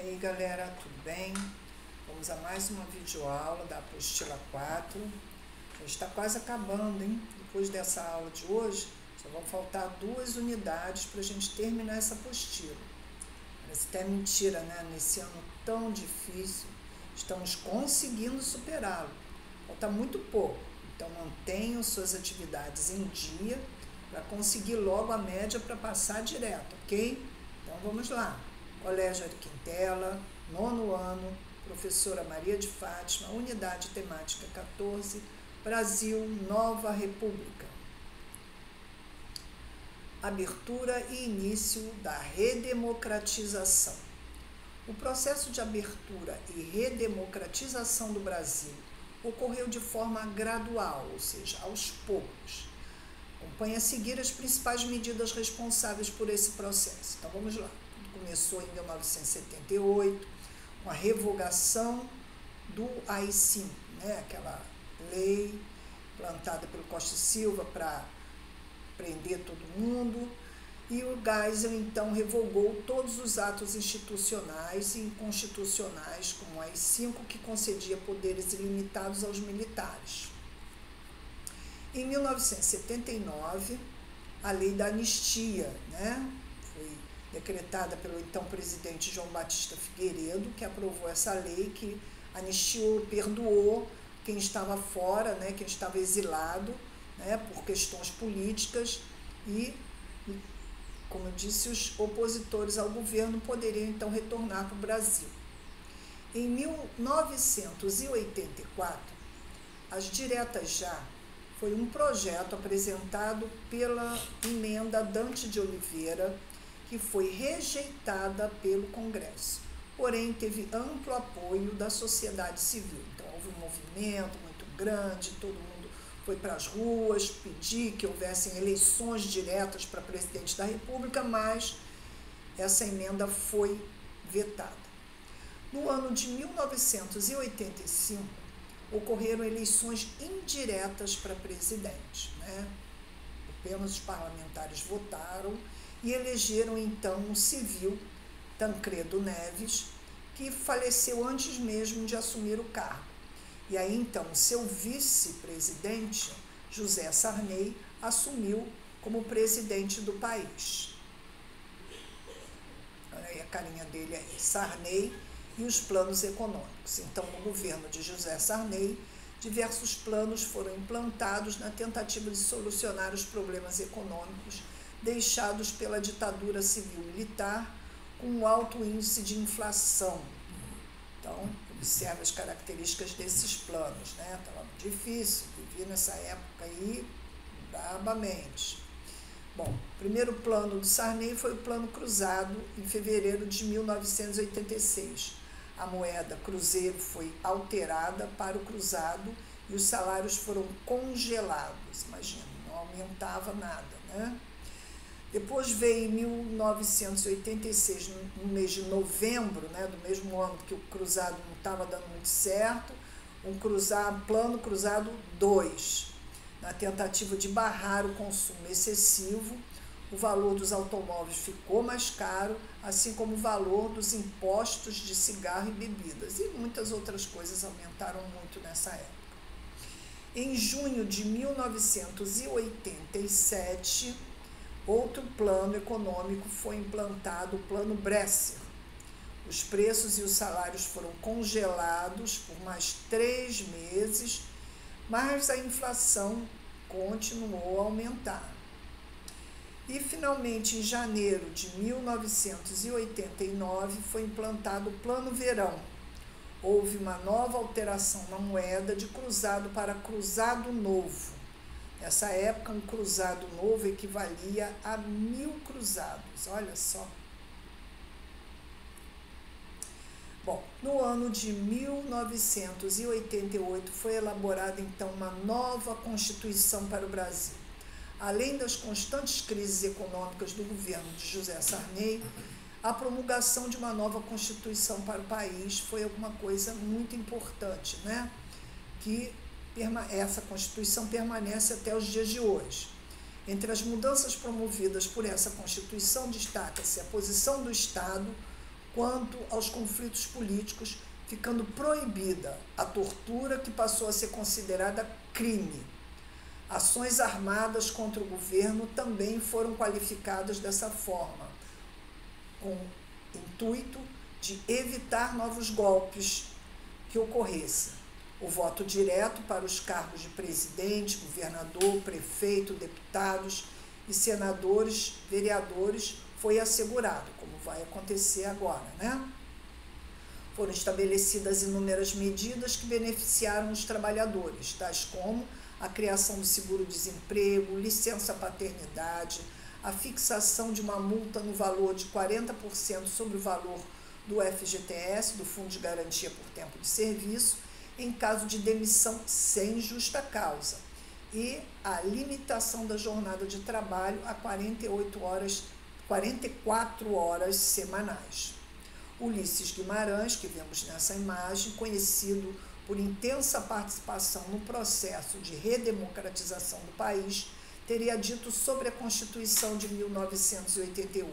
E aí galera, tudo bem? Vamos a mais uma videoaula da apostila 4. Já está quase acabando, hein? Depois dessa aula de hoje, só vão faltar 2 unidades para a gente terminar essa apostila. Parece até mentira, né? Nesse ano tão difícil, estamos conseguindo superá-lo. Falta muito pouco, então mantenham suas atividades em dia para conseguir logo a média para passar direto, ok? Então vamos lá. Colégio Ari Quintela, 9º ano, professora Maria de Fátima, unidade temática 14, Brasil, Nova República. Abertura e início da redemocratização. O processo de abertura e redemocratização do Brasil ocorreu de forma gradual, ou seja, aos poucos. Acompanhe a seguir as principais medidas responsáveis por esse processo. Então vamos lá. Começou em 1978, com a revogação do AI-5, né? Aquela lei plantada pelo Costa e Silva para prender todo mundo, e o Geisel então revogou todos os atos institucionais e inconstitucionais, como o AI-5, que concedia poderes ilimitados aos militares. Em 1979, a lei da anistia, né? Foi decretada pelo então presidente João Batista Figueiredo, que aprovou essa lei que anistiou, perdoou quem estava fora, né, quem estava exilado, né, por questões políticas e, como eu disse, os opositores ao governo poderiam então retornar para o Brasil. Em 1984, as diretas já foi um projeto apresentado pela emenda Dante de Oliveira, que foi rejeitada pelo Congresso, porém teve amplo apoio da sociedade civil. Então houve um movimento muito grande, todo mundo foi para as ruas pedir que houvessem eleições diretas para presidente da República, mas essa emenda foi vetada. No ano de 1985, ocorreram eleições indiretas para presidente, né? Apenas os parlamentares votaram e elegeram então um civil, Tancredo Neves, que faleceu antes mesmo de assumir o cargo. E aí então seu vice-presidente, José Sarney, assumiu como presidente do país. Olha aí a carinha dele aí, Sarney e os planos econômicos. Então, no governo de José Sarney, diversos planos foram implantados na tentativa de solucionar os problemas econômicos deixados pela ditadura civil-militar, com um alto índice de inflação. Então, observe as características desses planos, né? Estava difícil, vivi nessa época aí brabamente. Bom, o primeiro plano do Sarney foi o Plano Cruzado, em fevereiro de 1986. A moeda cruzeiro foi alterada para o cruzado e os salários foram congelados. Imagina, não aumentava nada, né? Depois veio em 1986, no mês de novembro, né, do mesmo ano que o cruzado não estava dando muito certo, Plano Cruzado 2, na tentativa de barrar o consumo excessivo. O valor dos automóveis ficou mais caro, assim como o valor dos impostos de cigarro e bebidas, e muitas outras coisas aumentaram muito nessa época. Em junho de 1987, outro plano econômico foi implantado, o Plano Bresser. Os preços e os salários foram congelados por mais 3 meses, mas a inflação continuou a aumentar. E, finalmente, em janeiro de 1989, foi implantado o Plano Verão. Houve uma nova alteração na moeda de cruzado para cruzado novo. Nessa época, um cruzado novo equivalia a 1.000 cruzados, olha só. Bom, no ano de 1988 foi elaborada então uma nova Constituição para o Brasil. Além das constantes crises econômicas do governo de José Sarney, a promulgação de uma nova Constituição para o país foi alguma coisa muito importante, né? Que essa Constituição permanece até os dias de hoje. Entre as mudanças promovidas por essa Constituição, destaca-se a posição do Estado quanto aos conflitos políticos, ficando proibida a tortura, que passou a ser considerada crime. Ações armadas contra o governo também foram qualificadas dessa forma, com o intuito de evitar novos golpes que ocorressem. O voto direto para os cargos de presidente, governador, prefeito, deputados e senadores, vereadores, foi assegurado, como vai acontecer agora, né? Foram estabelecidas inúmeras medidas que beneficiaram os trabalhadores, tais como a criação do seguro-desemprego, licença-paternidade, a fixação de uma multa no valor de 40% sobre o valor do FGTS, do Fundo de Garantia por Tempo de Serviço, em caso de demissão sem justa causa, e a limitação da jornada de trabalho a 44 horas semanais. Ulisses Guimarães, que vemos nessa imagem, conhecido por intensa participação no processo de redemocratização do país, teria dito sobre a Constituição de 1988: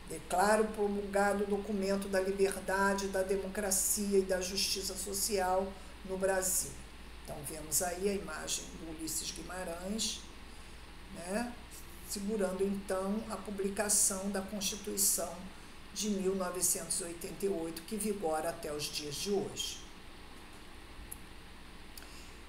declaro promulgado o documento da liberdade, da democracia e da justiça social no Brasil. Então, vemos aí a imagem do Ulisses Guimarães, né, segurando, então, a publicação da Constituição de 1988, que vigora até os dias de hoje.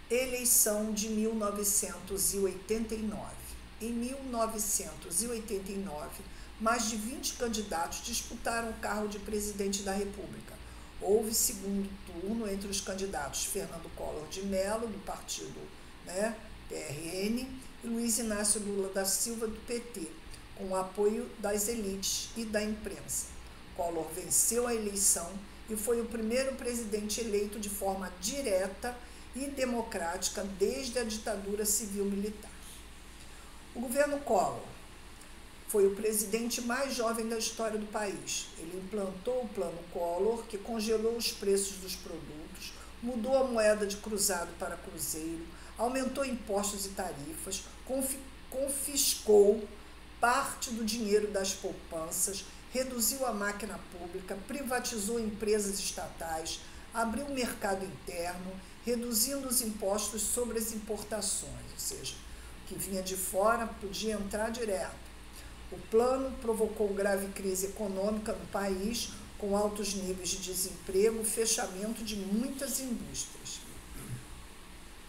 Eleição de 1989. Em 1989, mais de 20 candidatos disputaram o cargo de presidente da República. Houve segundo turno entre os candidatos Fernando Collor de Mello, do partido, né, PRN, e Luiz Inácio Lula da Silva, do PT, com o apoio das elites e da imprensa. Collor venceu a eleição e foi o primeiro presidente eleito de forma direta e democrática desde a ditadura civil-militar. O governo Collor foi o presidente mais jovem da história do país. Ele implantou o Plano Collor, que congelou os preços dos produtos, mudou a moeda de cruzado para cruzeiro, aumentou impostos e tarifas, confiscou parte do dinheiro das poupanças, reduziu a máquina pública, privatizou empresas estatais, abriu o mercado interno, reduzindo os impostos sobre as importações, ou seja, o que vinha de fora podia entrar direto. O plano provocou grave crise econômica no país, com altos níveis de desemprego, fechamento de muitas indústrias.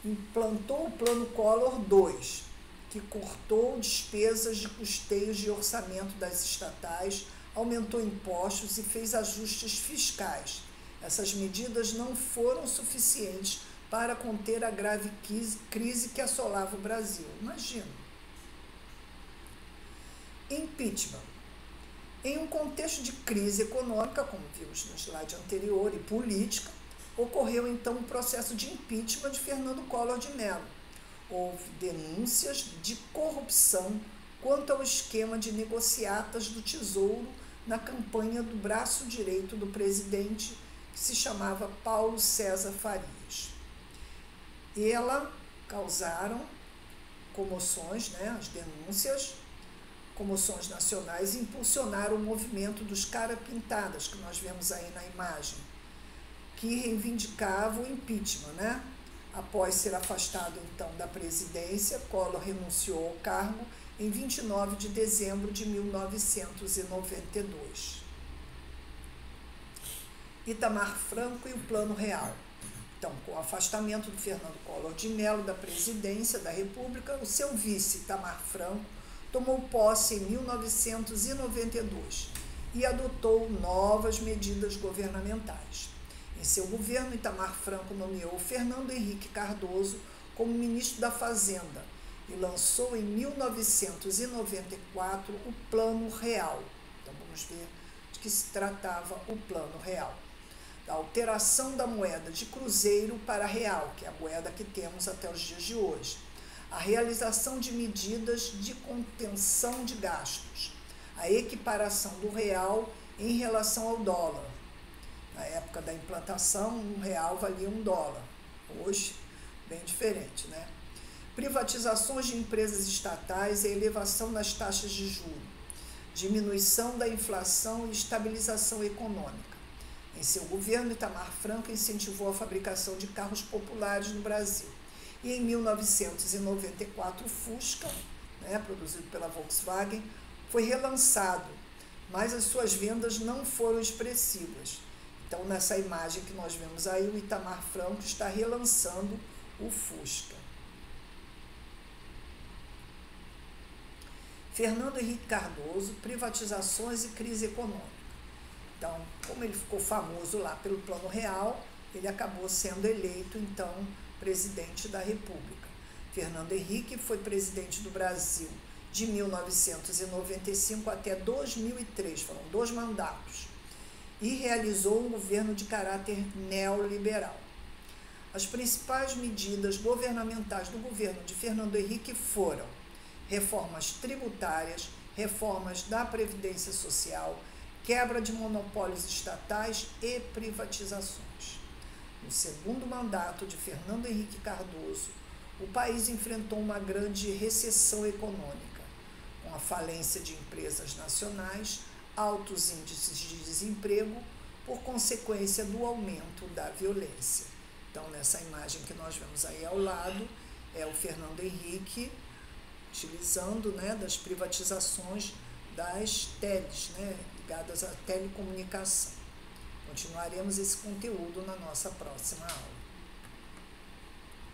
Implantou o Plano Collor II, que cortou despesas de custeios de orçamento das estatais, aumentou impostos e fez ajustes fiscais. Essas medidas não foram suficientes para conter a grave crise que assolava o Brasil. Imagina. Impeachment. Em um contexto de crise econômica, como vimos no slide anterior, e política, ocorreu então um processo de impeachment de Fernando Collor de Mello. Houve denúncias de corrupção quanto ao esquema de negociatas do Tesouro na campanha do braço direito do presidente, que se chamava Paulo César Farias. E elas causaram comoções, né, as denúncias, comoções nacionais, e impulsionaram o movimento dos cara pintadas, que nós vemos aí na imagem, que reivindicava o impeachment, né? Após ser afastado, então, da presidência, Collor renunciou ao cargo em 29 de dezembro de 1992. Itamar Franco e o Plano Real. Então, com o afastamento de Fernando Collor de Mello da presidência da República, o seu vice, Itamar Franco, tomou posse em 1992 e adotou novas medidas governamentais. Em seu governo, Itamar Franco nomeou Fernando Henrique Cardoso como ministro da Fazenda e lançou em 1994 o Plano Real. Então, vamos ver de que se tratava o Plano Real. Da alteração da moeda de cruzeiro para real, que é a moeda que temos até os dias de hoje. A realização de medidas de contenção de gastos. A equiparação do real em relação ao dólar. Na época da implantação, R$1 valia $1. Hoje, bem diferente, né? Privatizações de empresas estatais e elevação das taxas de juros. diminuição da inflação e estabilização econômica. Em seu governo, Itamar Franco incentivou a fabricação de carros populares no Brasil. E em 1994, o Fusca, produzido pela Volkswagen, foi relançado, mas as suas vendas não foram expressivas. Então, nessa imagem que nós vemos aí, o Itamar Franco está relançando o Fusca. Fernando Henrique Cardoso, privatizações e crise econômica. Então, como ele ficou famoso lá pelo Plano Real, ele acabou sendo eleito, então, presidente da República. Fernando Henrique foi presidente do Brasil de 1995 até 2003, foram 2 mandatos, e realizou um governo de caráter neoliberal. As principais medidas governamentais do governo de Fernando Henrique foram reformas tributárias, reformas da Previdência Social, quebra de monopólios estatais e privatizações. No segundo mandato de Fernando Henrique Cardoso, o país enfrentou uma grande recessão econômica, com a falência de empresas nacionais, altos índices de desemprego, por consequência do aumento da violência. Então, nessa imagem que nós vemos aí ao lado, é o Fernando Henrique utilizando das privatizações das teles, ligadas à telecomunicação. Continuaremos esse conteúdo na nossa próxima aula.